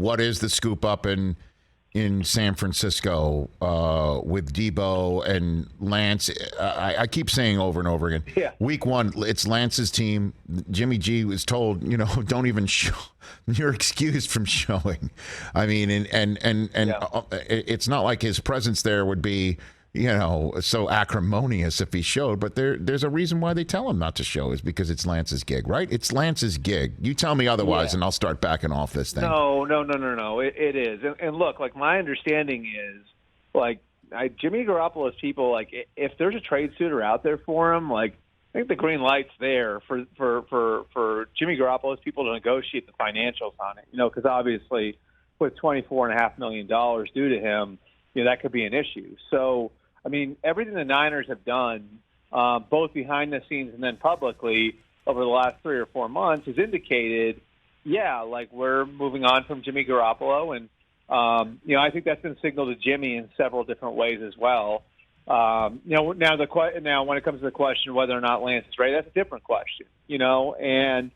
what is the scoop up in San Francisco with Debo and Lance? I keep saying over and over again. Yeah. Week 1, it's Lance's team. Jimmy G was told, don't even show. You're excused from showing. I mean, and it's not like his presence there would be, so acrimonious if he showed, but there's a reason why they tell him not to show is because it's Lance's gig, right? It's Lance's gig. You tell me otherwise, and I'll start backing off this thing. No. It is. And look, like, my understanding is, like, Jimmy Garoppolo's people, like, if there's a trade suitor out there for him, like, I think the green light's there for Jimmy Garoppolo's people to negotiate the financials on it, because obviously with $24.5 million due to him, that could be an issue. So, I mean, everything the Niners have done, both behind the scenes and then publicly over the last 3 or 4 months, has indicated, like, we're moving on from Jimmy Garoppolo. And, I think that's been signaled to Jimmy in several different ways as well. Now when it comes to the question of whether or not Lance is ready, that's a different question, and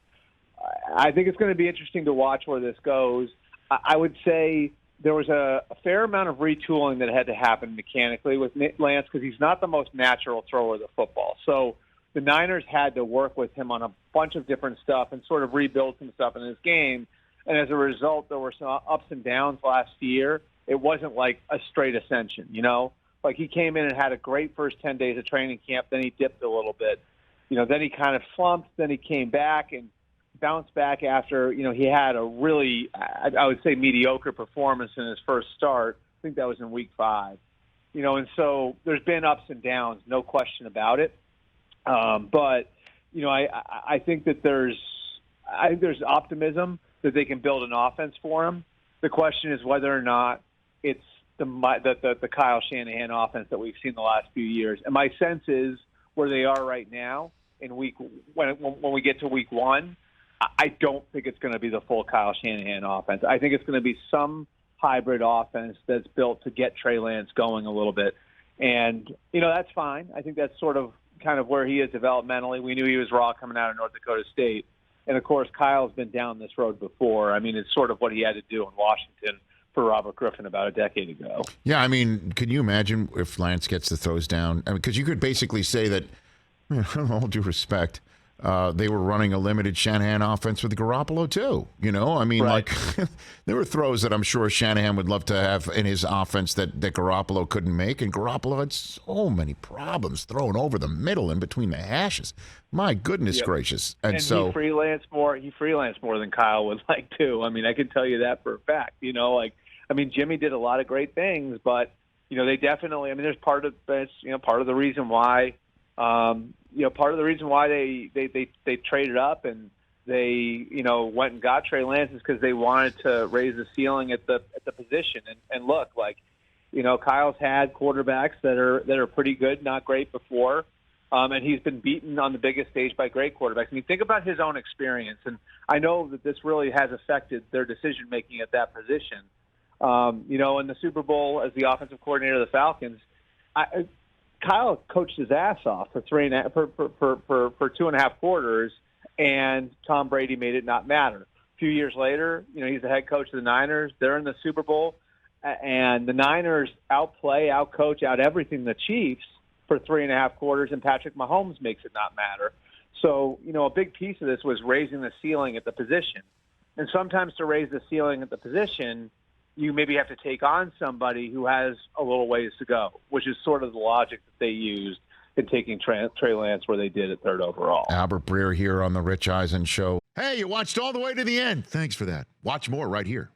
I think it's going to be interesting to watch where this goes. I would say there was a fair amount of retooling that had to happen mechanically with Lance because he's not the most natural thrower of the football. So the Niners had to work with him on a bunch of different stuff and sort of rebuild some stuff in his game. And as a result, there were some ups and downs last year. It wasn't like a straight ascension, Like, he came in and had a great first 10 days of training camp. Then he dipped a little bit. Then he kind of slumped. Then he came back and bounced back after, he had a really, I would say, mediocre performance in his first start. I think that was in week 5. And so there's been ups and downs, no question about it. But, I think that there's optimism that they can build an offense for him. The question is whether or not it's the Kyle Shanahan offense that we've seen the last few years. And my sense is where they are right now when we get to week 1, I don't think it's going to be the full Kyle Shanahan offense. I think it's going to be some hybrid offense that's built to get Trey Lance going a little bit. And, that's fine. I think that's sort of kind of where he is developmentally. We knew he was raw coming out of North Dakota State. And, of course, Kyle's been down this road before. I mean, it's sort of what he had to do in Washington for Robert Griffin about a decade ago. Yeah, I mean, can you imagine if Lance gets the throws down? I mean, because you could basically say that, all due respect, they were running a limited Shanahan offense with Garoppolo too. I mean, right. Like there were throws that I'm sure Shanahan would love to have in his offense that Garoppolo couldn't make, and Garoppolo had so many problems throwing over the middle and between the hashes. My goodness gracious! And so he freelanced more than Kyle would like to. I mean, I can tell you that for a fact. Jimmy did a lot of great things, but they definitely. I mean, there's part of the reason why. Part of the reason why they traded up and they went and got Trey Lance is because they wanted to raise the ceiling at the position. And look, like, Kyle's had quarterbacks that are pretty good, not great before, and he's been beaten on the biggest stage by great quarterbacks. I mean, think about his own experience, and I know that this really has affected their decision making at that position. In the Super Bowl as the offensive coordinator of the Falcons, Kyle coached his ass off for 2.5 quarters, and Tom Brady made it not matter. A few years later, he's the head coach of the Niners. They're in the Super Bowl, and the Niners outcoach, out everything the Chiefs for 3.5 quarters, and Patrick Mahomes makes it not matter. So, a big piece of this was raising the ceiling at the position. And sometimes to raise the ceiling at the position, you maybe have to take on somebody who has a little ways to go, which is sort of the logic that they used in taking Trey Lance where they did at 3rd overall. Albert Breer here on the Rich Eisen Show. Hey, you watched all the way to the end. Thanks for that. Watch more right here.